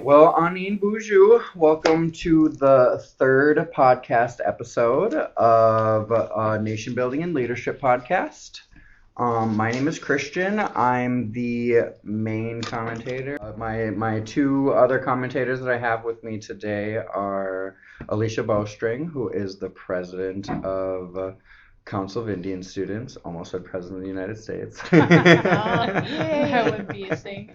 right. Well, Anin Boujou, welcome to the third podcast episode of Nation Building and Leadership Podcast. My name is Christian. I'm the main commentator. My two other commentators that I have with me today are Alicia Bowstring, who is the president of Council of Indian Students. Almost said president of the United States. That would be a thing.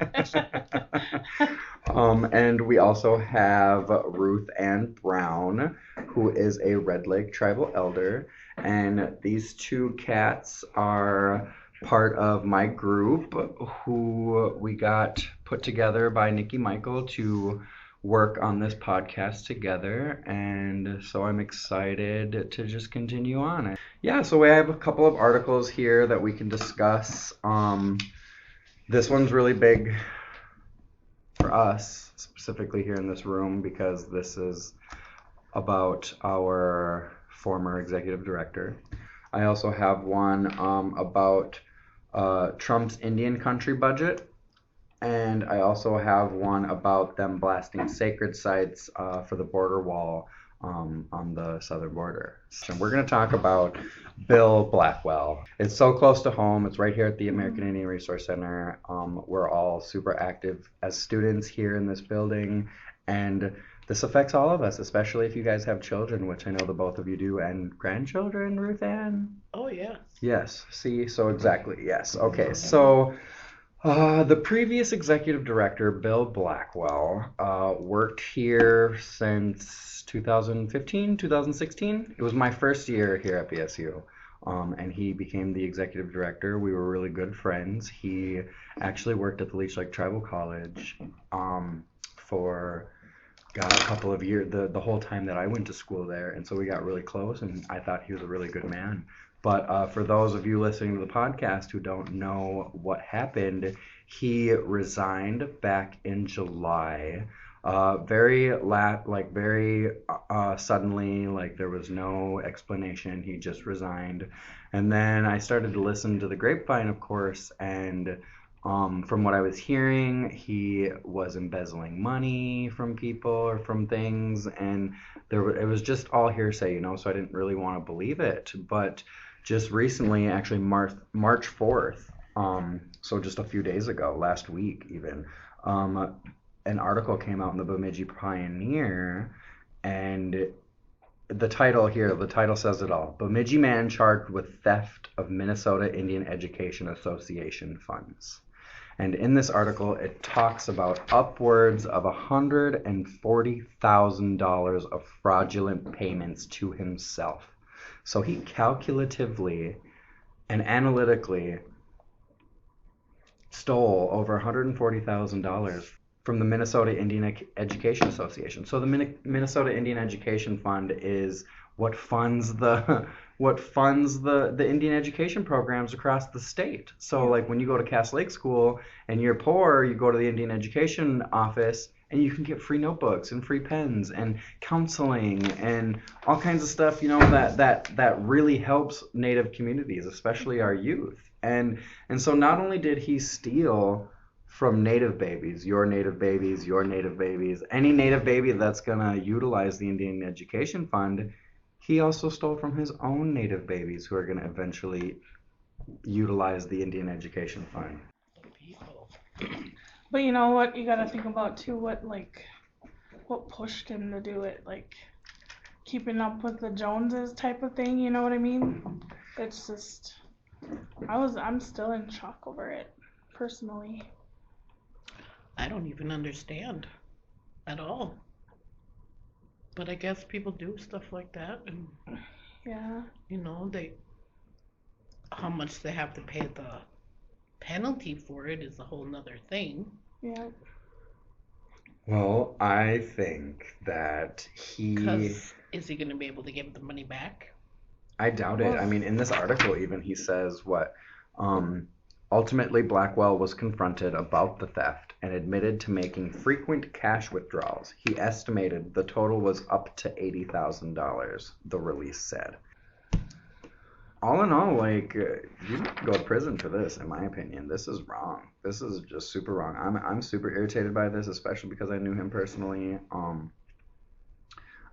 And we also have RuthAnn Brown, who is a Red Lake tribal elder. And these two cats are part of my group who we got put together by Nikki Michael to work on this podcast together. And so I'm excited to just continue on. Yeah, so we have a couple of articles here that we can discuss. This one's really big for us, specifically here in this room, because this is about our former executive director. I also have one about Trump's Indian country budget, and I also have one about them blasting sacred sites for the border wall on the southern border. So we're going to talk about Bill Blackwell. It's so close to home. It's right here at the American Indian Resource Center. We're all super active as students here in this building, and this affects all of us, especially if you guys have children, which I know the both of you do, and grandchildren, RuthAnn? Oh, yeah. Yes. See, so exactly, yes. Okay, so the previous executive director, Bill Blackwell, worked here since 2015, 2016. It was my first year here at BSU, and he became the executive director. We were really good friends. He actually worked at the Leech Lake Tribal College for a couple of years, the whole time that I went to school there, and so we got really close, and I thought he was a really good man. But for those of you listening to the podcast who don't know what happened, he resigned back in July. Very suddenly, like there was no explanation. He just resigned. And then I started to listen to the grapevine, of course, and from what I was hearing, he was embezzling money from people or from things, and it was just all hearsay, so I didn't really want to believe it. But just recently, actually March 4th, so just a few days ago, last week even, an article came out in the Bemidji Pioneer, and the title says it all. Bemidji man charged with theft of Minnesota Indian Education Association funds. And in this article, it talks about upwards of $140,000 of fraudulent payments to himself. So he calculatively and analytically stole over $140,000 from the Minnesota Indian Education Association. So the Minnesota Indian Education Fund is what funds the Indian education programs across the state. So like when you go to Cass Lake School and you're poor, you go to the Indian Education office and you can get free notebooks and free pens and counseling and all kinds of stuff, that really helps Native communities, especially our youth. And so not only did he steal from Native babies, your Native babies, any Native baby that's gonna utilize the Indian Education Fund, he also stole from his own Native babies who are going to eventually utilize the Indian Education Fund. But you know what? You got to think about too. What pushed him to do it? Like keeping up with the Joneses type of thing. You know what I mean? It's just I'm still in shock over it personally. I don't even understand at all. But I guess people do stuff like that, and yeah, how much they have to pay the penalty for it is a whole nother thing. Yeah. Well, I think that Because is he going to be able to give the money back? I doubt it. I mean, in this article even he says ultimately Blackwell was confronted about the theft and admitted to making frequent cash withdrawals. He estimated the total was up to $80,000, the release said. all in all, like you need to go to prison for this, in my opinion. This is wrong. This is just super wrong. I'm super irritated by this, especially because I knew him personally.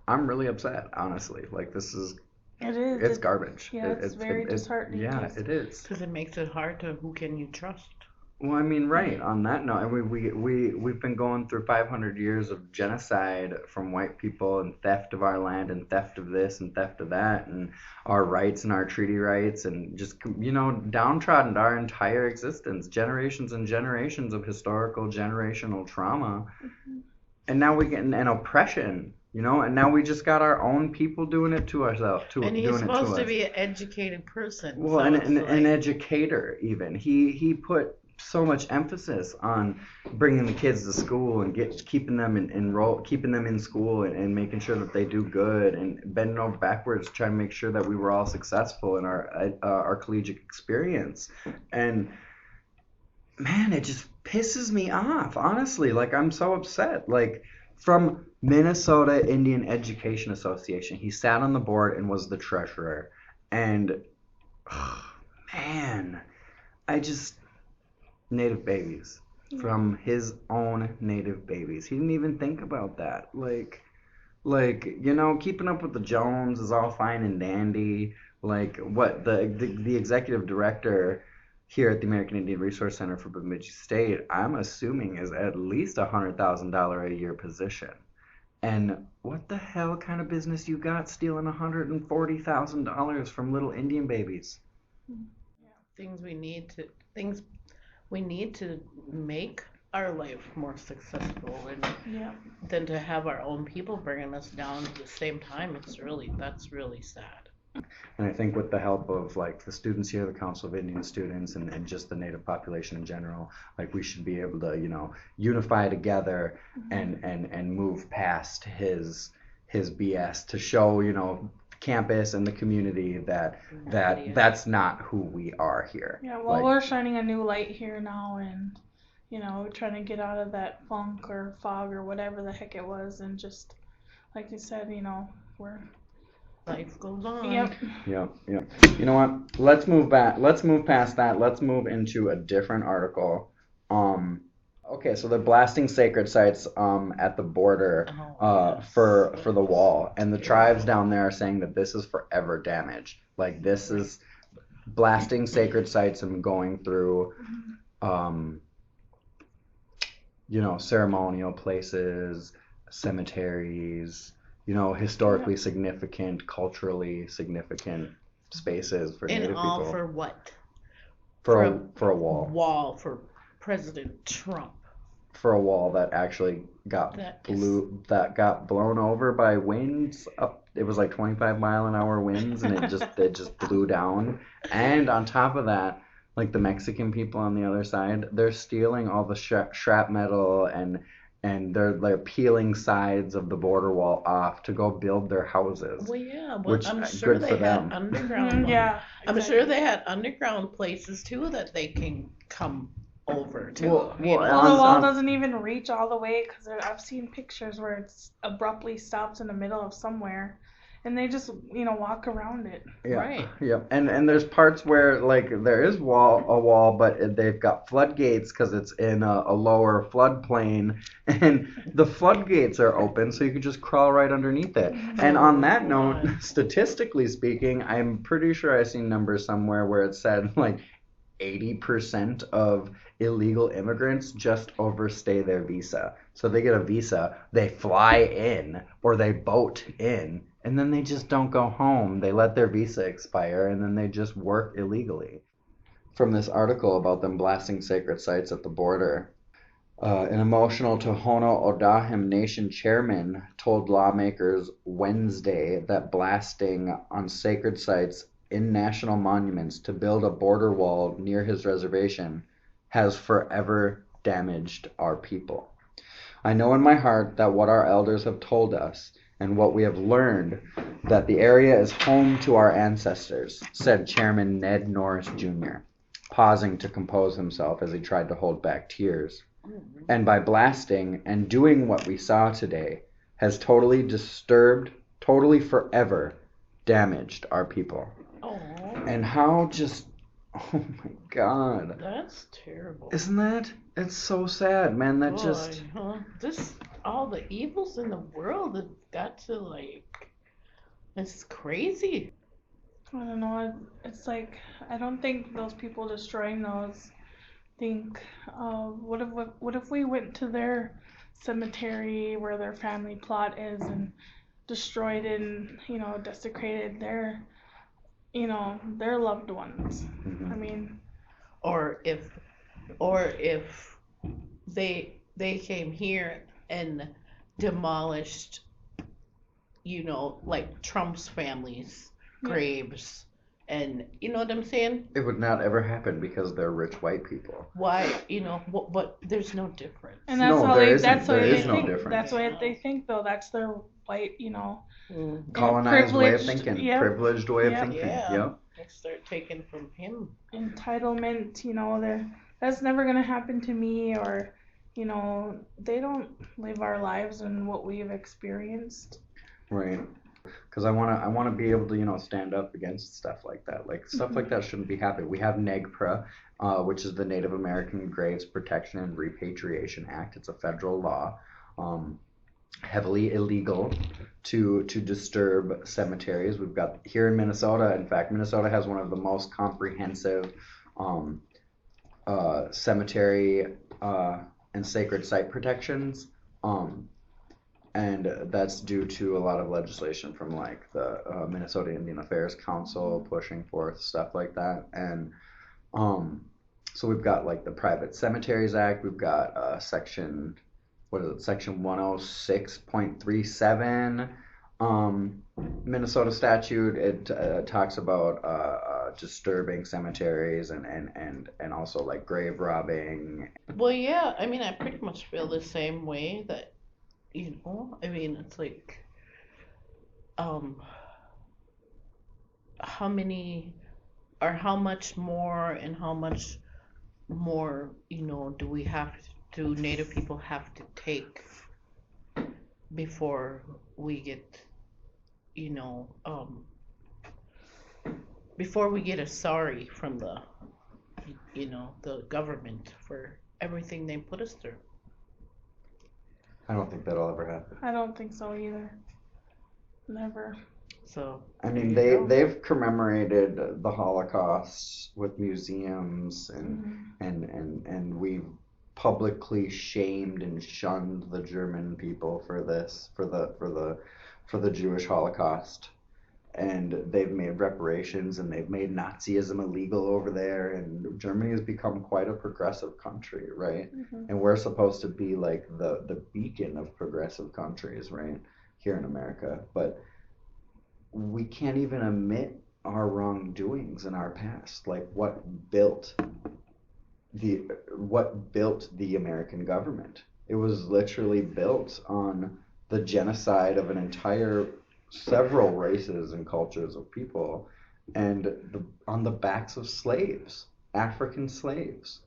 I'm really upset, honestly. Like this is It is. it's garbage. Yeah, it's very disheartening. Yeah, it is. Because it makes it hard to who can you trust. Well, I mean, right, on that note, and we've been going through 500 years of genocide from white people and theft of our land and theft of this and theft of that and our rights and our treaty rights and just, downtrodden our entire existence, generations and generations of historical generational trauma. Mm-hmm. And now we get an oppression, and now we just got our own people doing it to ourselves. And he's supposed to be an educated person. Well, so an educator even. He put so much emphasis on bringing the kids to school and keeping them keeping them in school and making sure that they do good and bending over backwards trying to make sure that we were all successful in our collegiate experience. And man, it just pisses me off, honestly. Like, I'm so upset. Like, from Minnesota Indian Education Association, he sat on the board and was the treasurer. And man, native babies, from his own native babies. He didn't even think about that. Like, keeping up with the Jones is all fine and dandy. Like, what the executive director here at the American Indian Resource Center for Bemidji State, I'm assuming is at least $100,000 a year position. And what the hell kind of business you got stealing $140,000 from little Indian babies? Things we need to make our life more successful, and than to have our own people bringing us down at the same time. That's really sad. And I think with the help of like the students here, the Council of Indian Students, and just the Native population in general, like we should be able to, unify together and move past his BS to show, campus and the community that's not who we are here. Yeah, well, we're shining a new light here now, and trying to get out of that funk or fog or whatever the heck it was, and just like you said, we're life goes on. Yep. You know what? Let's move back. Let's move past that. Let's move into a different article. Okay, so they're blasting sacred sites at the border for the wall, and the tribes down there are saying that this is forever damage. Like, this is blasting sacred sites and going through ceremonial places, cemeteries, historically significant, culturally significant spaces for Native people. And all for what? For a wall. Wall for President Trump. For a wall that actually got blown over by winds up. It was like 25-mile-an-hour winds, and it just blew down. And on top of that, like the Mexican people on the other side, they're stealing all the shrapnel and they're peeling sides of the border wall off to go build their houses. Well, yeah, which I'm sure they had underground. Yeah, I'm sure they had underground places too that they can come over to. Well, the wall doesn't even reach all the way, because I've seen pictures where it's abruptly stops in the middle of somewhere, and they just walk around it. Yeah, right. Yeah, and there's parts where like there is a wall, but they've got floodgates because it's in a lower floodplain, and the floodgates are open, so you can just crawl right underneath it. And on that note, statistically speaking, I'm pretty sure I've seen numbers somewhere where it said like 80% of illegal immigrants just overstay their visa. So they get a visa, they fly in or they boat in, and then they just don't go home. They let their visa expire, and then they just work illegally. From this article about them blasting sacred sites at the border, an emotional Tohono O'odham Nation chairman told lawmakers Wednesday that blasting on sacred sites in national monuments to build a border wall near his reservation has forever damaged our people. I know in my heart that what our elders have told us and what we have learned, that the area is home to our ancestors, said Chairman Ned Norris Jr., pausing to compose himself as he tried to hold back tears. And by blasting and doing what we saw today has totally disturbed, totally forever damaged our people. And how just, oh my God. That's terrible. Isn't that? It's so sad, man. That Boy, just, huh? All the evils in the world have got to, like, it's crazy. I don't know. It's like I don't think those people destroying those think, what if we went to their cemetery where their family plot is and destroyed and desecrated their loved ones. I mean, Or if they came here and demolished, like Trump's family's graves, and you know what I'm saying? it would not ever happen because they're rich white people. Why, but there's no difference. And that's No, how there they isn't. that's what There they is no think. difference. That's what they think though. That's their white, Colonized way of privileged, thinking. yep. Privileged way of Yep. thinking. Yeah. Yep. They start taking from him. entitlement, that's never gonna happen to me, or they don't live our lives and what we've experienced. Right. Because I wanna be able to stand up against stuff like that. Like stuff like that shouldn't be happening. We have Negprah, which is the Native American Graves Protection and Repatriation Act. It's a federal law, heavily illegal to disturb cemeteries. We've got here in Minnesota. In fact, Minnesota has one of the most comprehensive cemetery and sacred site protections. And that's due to a lot of legislation from like the Minnesota Indian Affairs Council pushing forth stuff like that. And so we've got like the Private Cemeteries Act. We've got section 106.37 Minnesota statute. It talks about disturbing cemeteries and also like grave robbing. Well, yeah, I mean, I pretty much feel the same way that, I mean, it's like, how many, or how much more and how much more, do Native people have to take before we get, before we get a sorry from the government for everything they put us through. I don't think that'll ever happen. I don't think so either. Never. So I mean, they've commemorated the Holocaust with museums and we've publicly shamed and shunned the German people for this, for the Jewish Holocaust. And they've made reparations and they've made Nazism illegal over there, and Germany has become quite a progressive country, right? And we're supposed to be like the beacon of progressive countries, right, here in America. But we can't even admit our wrongdoings in our past. Like what built the American government? It was literally built on the genocide of several races and cultures of people, and on the backs of slaves, African slaves.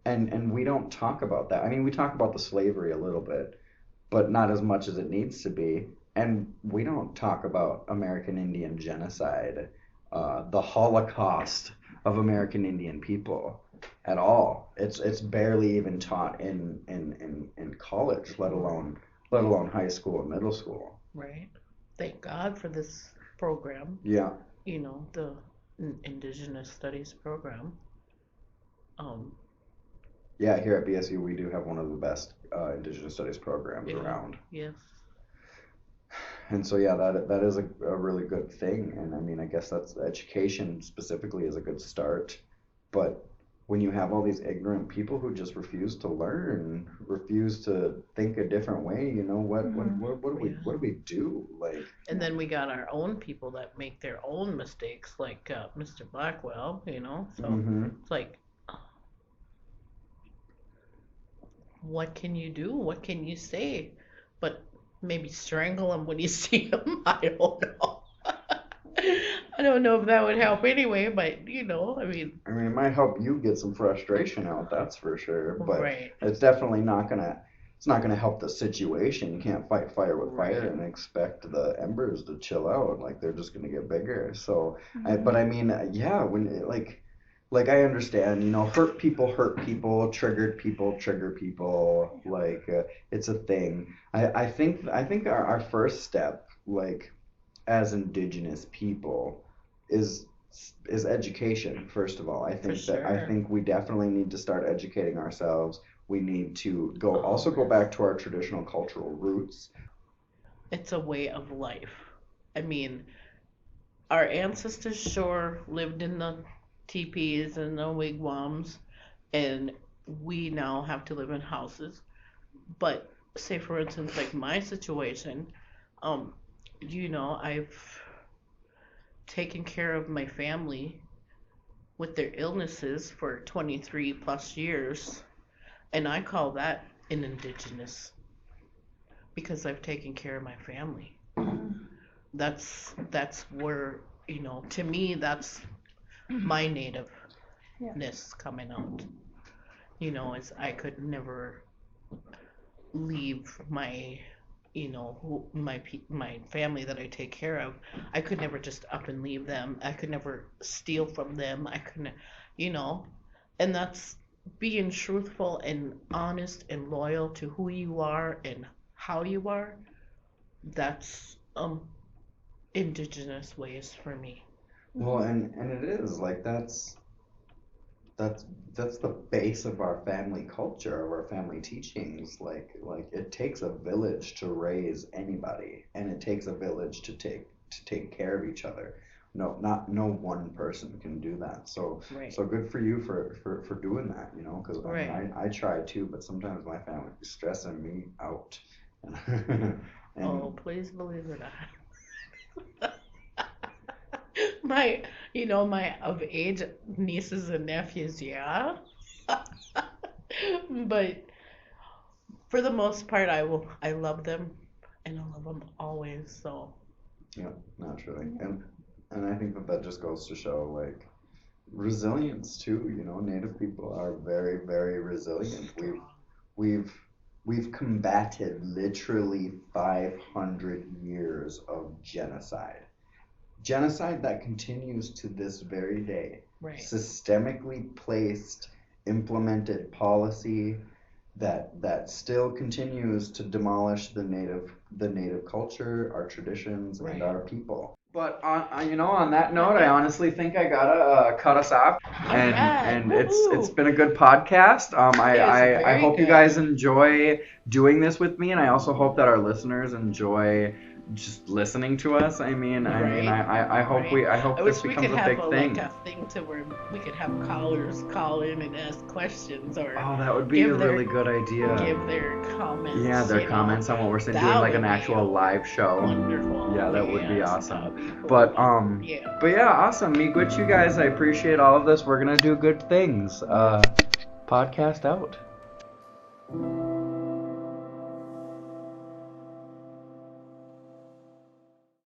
And we don't talk about that. I mean, we talk about the slavery a little bit, but not as much as it needs to be. And we don't talk about American Indian genocide, the Holocaust of American Indian people at all. It's barely even taught in college, let alone high school or middle school. Right. Thank God for this program. Yeah. The Indigenous Studies program. Yeah, here at BSU we do have one of the best Indigenous Studies programs around. Yes. And so yeah, that is a really good thing. And I mean, I guess that's education specifically is a good start. But when you have all these ignorant people who just refuse to learn, refuse to think a different way, what do we do? Like, and then we got our own people that make their own mistakes, like Mr. Blackwell, so it's like, what can you do? What can you say? But maybe strangle him when you see him. I don't know. I don't know if that would help anyway, but I mean, it might help you get some frustration out, that's for sure. But right. It's definitely not gonna it's not gonna help the situation. You can't fight fire with fire Right. and expect the embers to chill out. Like they're just gonna get bigger. So, but Mhm. I mean, yeah, when like I understand, hurt people, triggered people, trigger people. Like it's a thing. I think our first step, like as indigenous people, is is education. First of all, For I sure. think we definitely need to start educating ourselves. We need to Oh, go back to our traditional cultural roots. it's a way of life. I mean, our ancestors sure lived in the teepees and the wigwams, and we now have to live in houses. But say for instance, like my situation, um, I've taken care of my family with their illnesses for 23 plus years, and I call that an indigenous because I've taken care of my family. Mhm. That's where, to me that's my nativeness Yeah. coming out. Is I could never leave my my family that I take care of. I could never just up and leave them. I could never steal from them. I couldn't, you know, and that's being truthful and honest and loyal to who you are and how you are. That's indigenous ways for me. Well, Mhm. and it is like that's that's the base of our family culture, of our family teachings. Like it takes a village to raise anybody, and it takes a village to take care of each other. No one person can do that. So Right. good for you for doing that. Because I mean Right. I try too, but sometimes my family is stressing me out. Oh, And please believe it not. My of age nieces and nephews, yeah. But for the most part, I love them and I love them always. So yeah, naturally. Yeah. And I think that just goes to show like resilience too. Native people are very, very resilient. strong. We've we've combated literally 500 years of genocide that continues to this very day. Right. Systemically placed, implemented policy that still continues to demolish the native culture, our traditions, and Right. our people. But on that note, I honestly think I gotta cut us off, All right. and it's Woohoo! been a good podcast. It was I very hope you guys good. enjoy doing this with me, and I also hope that our listeners enjoy just listening to us. Right. I I hope this wish we could becomes a have big like thing. a thing to where we could have callers call in and ask questions or Oh, that would be a give their really good idea. comments. Yeah, their comments on what we're saying, doing That like an would be actual live show. wonderful. Yeah, that would be Yes, that awesome. would be cool. But Yeah. yeah, awesome. Meet you guys. I appreciate all of this. We're gonna do good things. Podcast out.